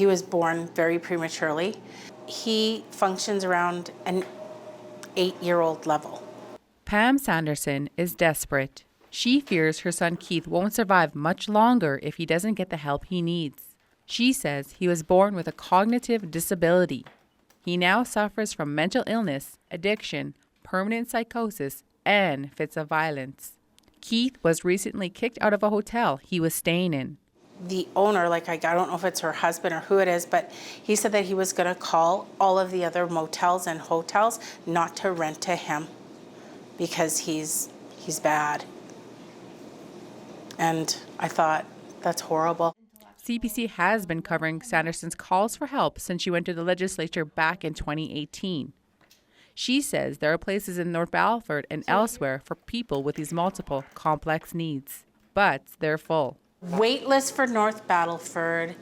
He was born very prematurely. He functions around an 8-year-old level. Pam Sanderson is desperate. She fears her son Keith won't survive much longer if he doesn't get the help he needs. She says he was born with a cognitive disability. He now suffers from mental illness, addiction, permanent psychosis, and fits of violence. Keith was recently kicked out of a hotel he was staying in. The owner, I don't know if it's her husband or who it is, but he said that he was going to call all of the other motels and hotels not to rent to him because he's bad. And I thought, that's horrible. CBC has been covering Sanderson's calls for help since she went to the legislature back in 2018. She says there are places in North Battleford and elsewhere for people with these multiple complex needs, but they're full. Waitlist for North Battleford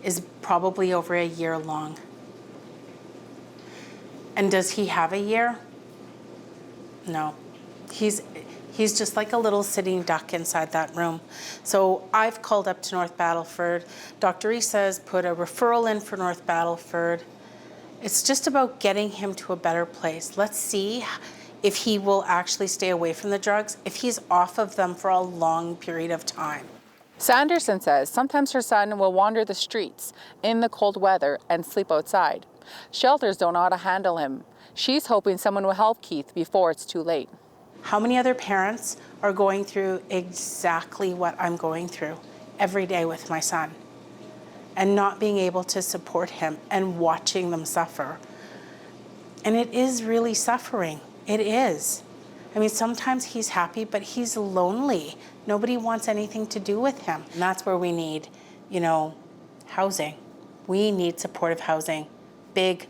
is probably over a year long. And does he have a year? No. He's just like a little sitting duck inside that room. So I've called up to North Battleford. Dr. E says put a referral in for North Battleford. It's just about getting him to a better place. Let's see if he will actually stay away from the drugs, if he's off of them for a long period of time. Sanderson says sometimes her son will wander the streets in the cold weather and sleep outside. Shelters don't know how to handle him. She's hoping someone will help Keith before it's too late. How many other parents are going through exactly what I'm going through every day with my son and not being able to support him and watching them suffer? And it is really suffering. It is. I mean, sometimes he's happy, but he's lonely. Nobody wants anything to do with him. And that's where we need, housing. We need supportive housing. Big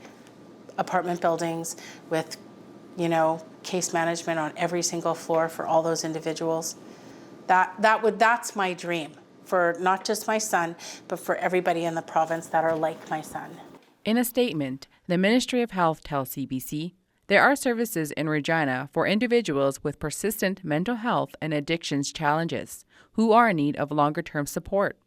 apartment buildings with, case management on every single floor for all those individuals. That's my dream for not just my son, but for everybody in the province that are like my son. In a statement, the Ministry of Health tells CBC there are services in Regina for individuals with persistent mental health and addictions challenges who are in need of longer-term support.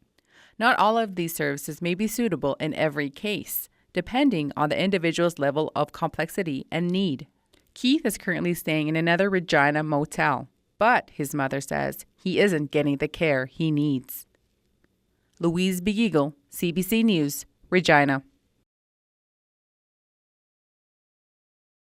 Not all of these services may be suitable in every case, depending on the individual's level of complexity and need. Keith is currently staying in another Regina motel, but his mother says he isn't getting the care he needs. Louise Beagle, CBC News, Regina.